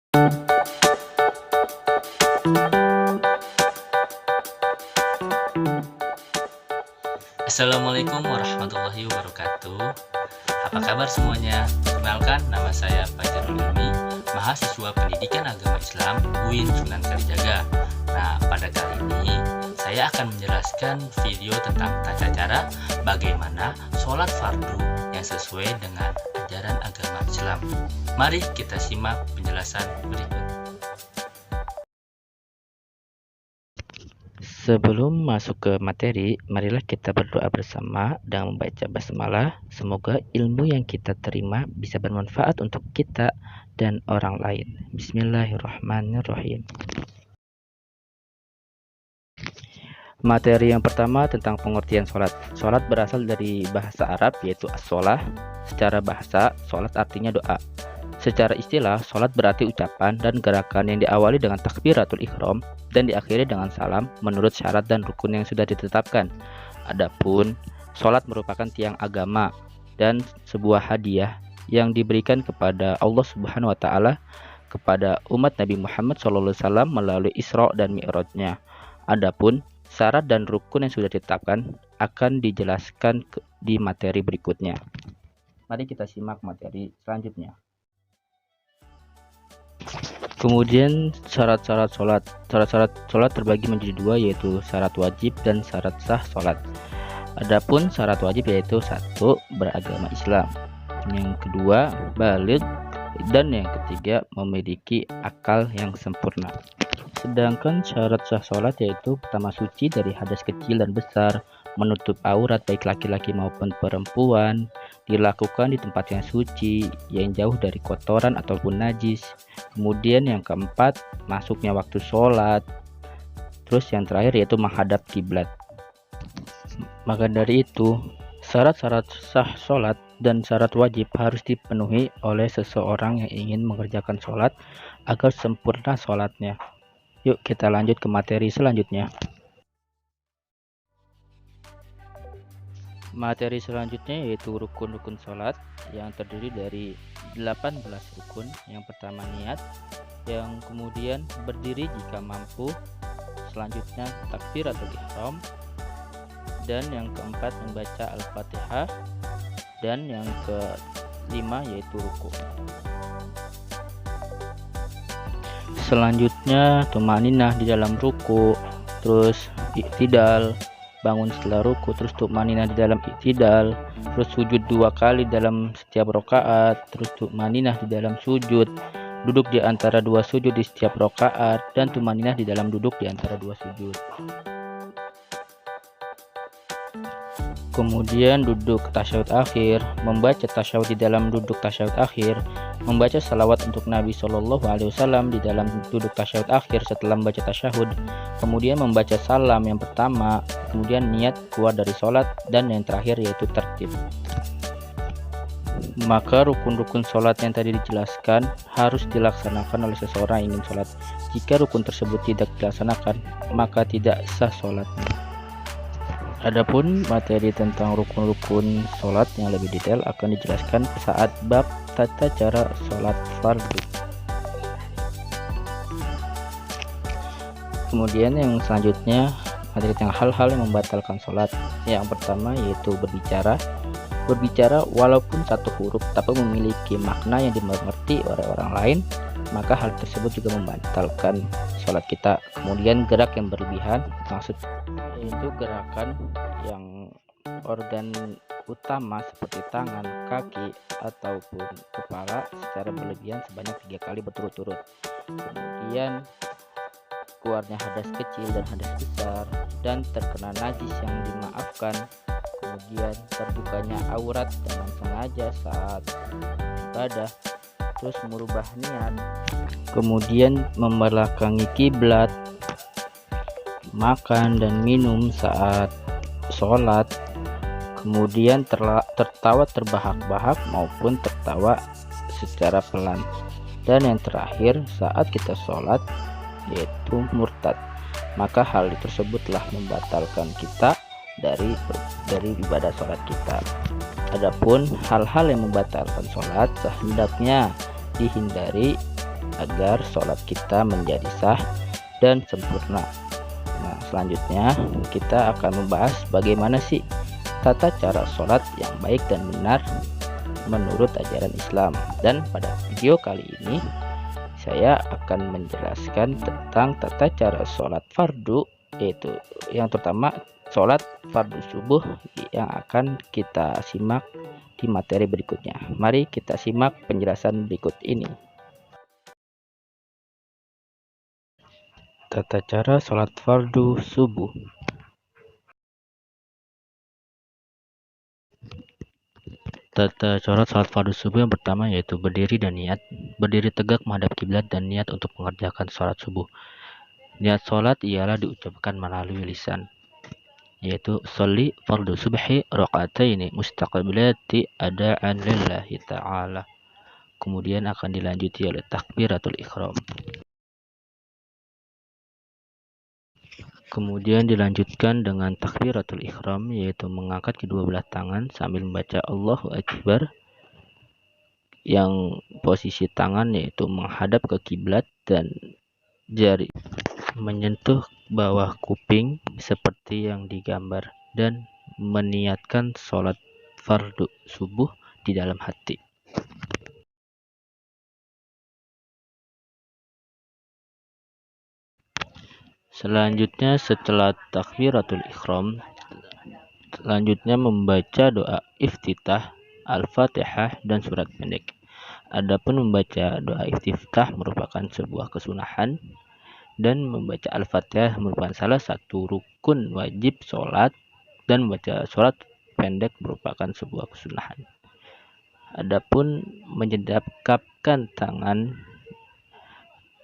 Assalamualaikum warahmatullahi wabarakatuh. Apa kabar semuanya? Perkenalkan, nama saya Fajarul Ilmi, mahasiswa Pendidikan Agama Islam UIN Sunan Kalijaga. Nah, pada kali ini saya akan menjelaskan video tentang tata cara bagaimana sholat fardu yang sesuai dengan ajaran agama Islam. Mari kita simak penjelasan berikut. Sebelum masuk ke materi, marilah kita berdoa bersama dan membaca basmalah. Semoga ilmu yang kita terima bisa bermanfaat untuk kita dan orang lain. Bismillahirrahmanirrahim. Materi yang pertama tentang pengertian sholat. Sholat berasal dari bahasa Arab yaitu as-sholah. Secara bahasa, sholat artinya doa. Secara istilah, sholat berarti ucapan dan gerakan yang diawali dengan takbiratul ihram dan diakhiri dengan salam menurut syarat dan rukun yang sudah ditetapkan. Adapun, sholat merupakan tiang agama dan sebuah hadiah yang diberikan kepada Allah Subhanahu wa Ta'ala kepada umat Nabi Muhammad SAW melalui Isra dan Mi'rajnya. Adapun, syarat dan rukun yang sudah ditetapkan akan dijelaskan di materi berikutnya. Mari kita simak materi selanjutnya. Kemudian syarat-syarat sholat. Syarat-syarat sholat terbagi menjadi dua, yaitu syarat wajib dan syarat sah sholat. Adapun syarat wajib yaitu satu, beragama Islam, yang kedua baligh, dan yang ketiga memiliki akal yang sempurna. Sedangkan syarat sah sholat yaitu pertama, suci dari hadas kecil dan besar, menutup aurat baik laki-laki maupun perempuan, dilakukan di tempat yang suci, yang jauh dari kotoran ataupun najis. Kemudian yang keempat, masuknya waktu sholat. Terus yang terakhir yaitu menghadap kiblat. Maka dari itu, syarat-syarat sah sholat dan syarat wajib harus dipenuhi oleh seseorang yang ingin mengerjakan sholat agar sempurna sholatnya. Yuk kita lanjut ke materi selanjutnya. Materi selanjutnya yaitu rukun-rukun sholat yang terdiri dari 18 rukun. Yang pertama niat, yang kemudian berdiri jika mampu, selanjutnya takbiratul ihram, dan yang keempat membaca al-fatihah, dan yang kelima yaitu ruku. Selanjutnya tumaninah di dalam ruku, terus i'tidal, bangun setelah ruku, terus tumaninah di dalam i'tidal, terus sujud 2 kali dalam setiap rakaat, terus tumaninah di dalam sujud, duduk di antara 2 sujud di setiap rakaat, dan tumaninah di dalam duduk di antara 2 sujud. Kemudian duduk tasyahud akhir, membaca tasyahud di dalam duduk tasyahud akhir, membaca salawat untuk Nabi SAW di dalam duduk tasyahud akhir setelah membaca tasyahud, kemudian membaca salam yang pertama, kemudian niat keluar dari sholat, dan yang terakhir yaitu tertib. Maka rukun-rukun sholat yang tadi dijelaskan harus dilaksanakan oleh seseorang yang ingin sholat. Jika rukun tersebut tidak dilaksanakan, maka tidak sah sholatnya. Adapun materi tentang rukun-rukun sholat yang lebih detail akan dijelaskan saat bab tata cara sholat fardu. Kemudian yang selanjutnya materi tentang hal-hal yang membatalkan sholat. Yang pertama yaitu berbicara. Berbicara walaupun satu huruf tapi memiliki makna yang dimengerti oleh orang lain, maka hal tersebut juga membatalkan sholat kita. Kemudian gerak yang berlebihan, maksud itu gerakan yang organ utama seperti tangan, kaki, ataupun kepala secara berlebihan sebanyak 3 kali berturut-turut. Kemudian keluarnya hadas kecil dan hadas besar, dan terkena najis yang dimaafkan. Kemudian terbukanya aurat dengan sengaja saat ibadah, terus merubah niat, kemudian membelakangi kiblat, makan dan minum saat sholat, kemudian tertawa terbahak-bahak maupun tertawa secara pelan, dan yang terakhir saat kita sholat yaitu murtad. Maka hal tersebut telah membatalkan kita dari ibadah sholat kita. Adapun hal-hal yang membatalkan sholat hendaknya dihindari agar sholat kita menjadi sah dan sempurna. Nah, selanjutnya kita akan membahas bagaimana sih tata cara sholat yang baik dan benar menurut ajaran Islam. Dan pada video kali ini saya akan menjelaskan tentang tata cara sholat fardu, yaitu yang pertama sholat fardu subuh yang akan kita simak di materi berikutnya. Mari kita simak penjelasan berikut ini. Tata cara sholat fardu subuh. Tata cara sholat fardu subuh yang pertama yaitu berdiri dan niat. Berdiri tegak menghadap kiblat dan niat untuk mengerjakan sholat subuh. Niat sholat ialah diucapkan melalui lisan, yaitu sholli fardu subhi raqataini mustaqbilati ada'an lillahi ta'ala. Kemudian akan dilanjuti oleh takbiratul ihram. Kemudian dilanjutkan dengan takbiratul ihram, yaitu mengangkat kedua belah tangan sambil membaca Allahu Akbar, yang posisi tangan yaitu menghadap ke kiblat dan jari menyentuh bawah kuping seperti yang digambar, dan meniatkan sholat fardu subuh di dalam hati. Selanjutnya setelah takbiratul ihram, selanjutnya membaca doa iftitah, al-fatihah, dan surat pendek. Adapun membaca doa iftitah merupakan sebuah kesunahan, dan membaca al-fatihah merupakan salah satu rukun wajib sholat, dan membaca surat pendek merupakan sebuah kesunahan. Adapun menyedapkan tangan,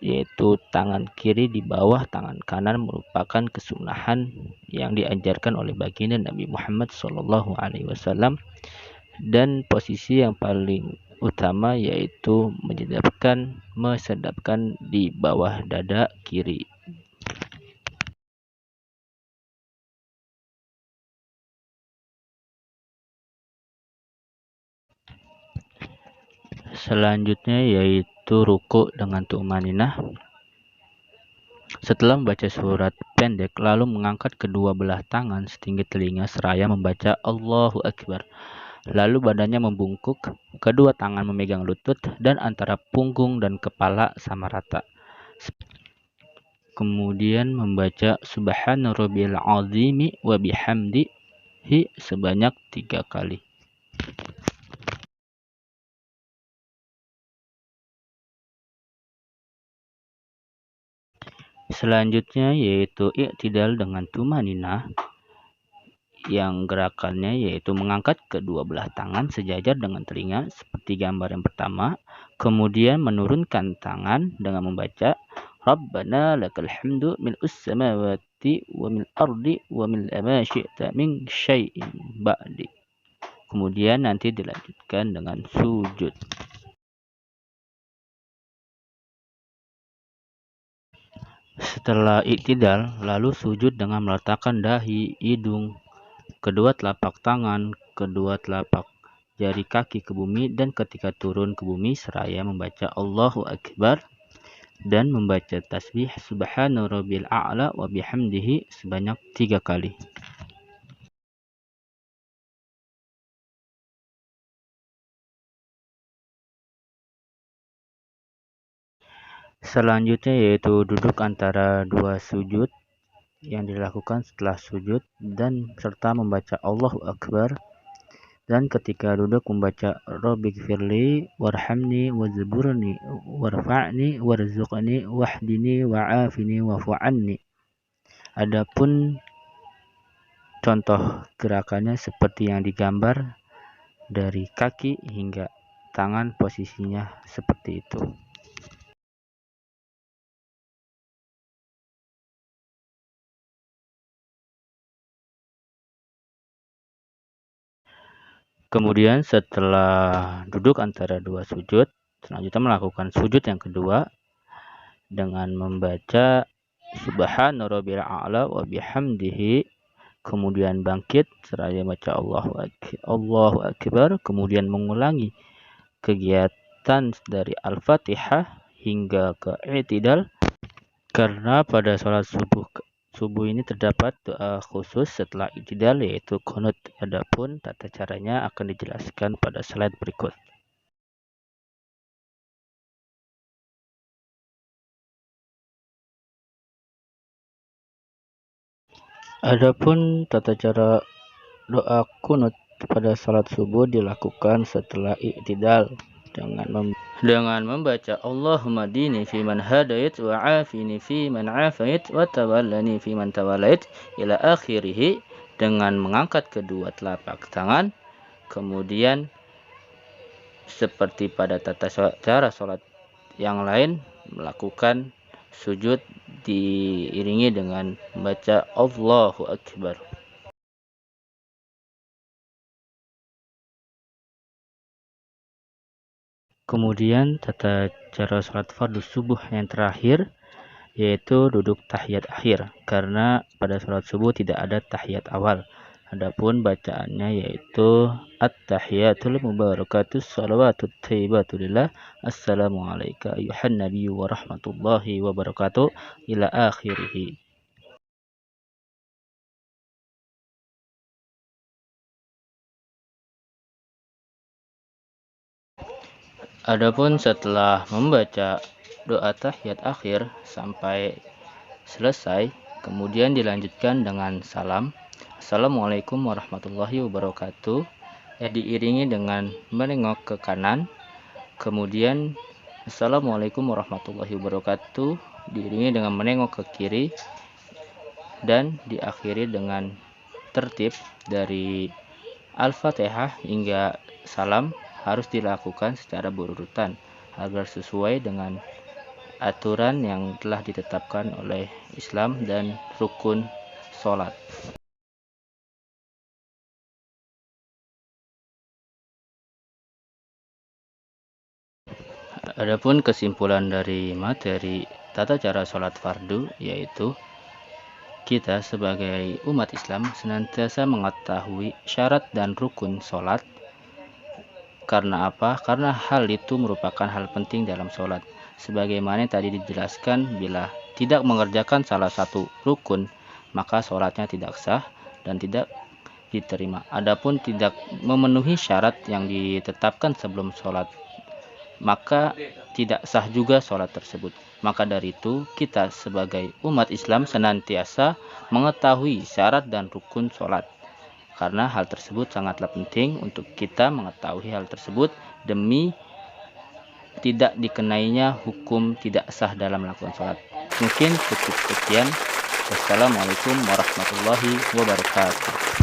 yaitu tangan kiri di bawah tangan kanan, merupakan kesunahan yang diajarkan oleh baginda Nabi Muhammad SAW, dan posisi yang paling utama yaitu mesedapkan di bawah dada kiri. Selanjutnya yaitu ruku dengan tumaninah. Setelah membaca surat pendek, lalu mengangkat kedua belah tangan setinggi telinga seraya membaca Allahu Akbar. Lalu badannya membungkuk, kedua tangan memegang lutut, dan antara punggung dan kepala sama rata. Kemudian membaca Subhana Rabbiyal Azimi wa bihamdihi sebanyak 3 kali. Selanjutnya yaitu i'tidal dengan tumaninah, yang gerakannya yaitu mengangkat kedua belah tangan sejajar dengan telinga seperti gambar yang pertama, kemudian menurunkan tangan dengan membaca Rabbana lakal hamdu mil'us samawati wa mil ardi wa mil ma syi'ta min syai'in ba'di. Kemudian nanti dilanjutkan dengan sujud. Setelah i'tidal, lalu sujud dengan meletakkan dahi, hidung, kedua telapak tangan, kedua telapak jari kaki ke bumi, dan ketika turun ke bumi seraya membaca Allahu Akbar dan membaca tasbih Subhana Rabbiyal A'la wa bihamdihi sebanyak 3 kali. Selanjutnya yaitu duduk antara dua sujud yang dilakukan setelah sujud dan serta membaca Allahu Akbar, dan ketika duduk membaca Rabbighfirli warhamni wajburni warfa'ni warzuqni wahdini wa'afini wa'fu anni. Adapun contoh gerakannya seperti yang digambar, dari kaki hingga tangan posisinya seperti itu. Kemudian setelah duduk antara dua sujud, selanjutnya melakukan sujud yang kedua dengan membaca Subhana Rabbiyal A'la wa bihamdihi, kemudian bangkit seraya baca Allahu Akbar, kemudian mengulangi kegiatan dari Al-Fatihah hingga ke i'tidal, karena pada sholat subuh ini terdapat doa khusus setelah i'tidal, yaitu qunut. Adapun tata caranya akan dijelaskan pada slide berikut. Adapun tata cara doa qunut pada salat subuh dilakukan setelah i'tidal dengan membaca Allahumma dini fi man hadait wa afini fi man afait wa tawallani fi man tawallait ila akhirih, dengan mengangkat kedua telapak tangan. Kemudian seperti pada tata cara sholat yang lain, melakukan sujud diiringi dengan membaca Allahu Akbar. Kemudian tata cara sholat fardu subuh yang terakhir, yaitu duduk tahiyat akhir, karena pada sholat subuh tidak ada tahiyat awal. Adapun bacaannya yaitu at-tahiyatul mubarakatus salawatut thayyibatulillah assalamu alayka ayyuhan nabiyyu wa rahmatullahi wa barakatuh ila akhirih. Adapun setelah membaca doa tahiyat akhir sampai selesai, kemudian dilanjutkan dengan salam Assalamualaikum warahmatullahi wabarakatuh, diiringi dengan menengok ke kanan. Kemudian Assalamualaikum warahmatullahi wabarakatuh diiringi dengan menengok ke kiri, dan diakhiri dengan tertib dari Al-Fatihah hingga salam harus dilakukan secara berurutan agar sesuai dengan aturan yang telah ditetapkan oleh Islam dan rukun sholat. Adapun kesimpulan dari materi tata cara sholat fardu, yaitu kita sebagai umat Islam senantiasa mengetahui syarat dan rukun sholat. Karena apa? Karena hal itu merupakan hal penting dalam sholat. Sebagaimana tadi dijelaskan, bila tidak mengerjakan salah satu rukun, maka sholatnya tidak sah dan tidak diterima. Adapun tidak memenuhi syarat yang ditetapkan sebelum sholat, maka tidak sah juga sholat tersebut. Maka dari itu, kita sebagai umat Islam senantiasa mengetahui syarat dan rukun sholat. Karena hal tersebut sangatlah penting untuk kita mengetahui hal tersebut demi tidak dikenainya hukum tidak sah dalam melakukan sholat. Mungkin cukup sekian. Wassalamualaikum warahmatullahi wabarakatuh.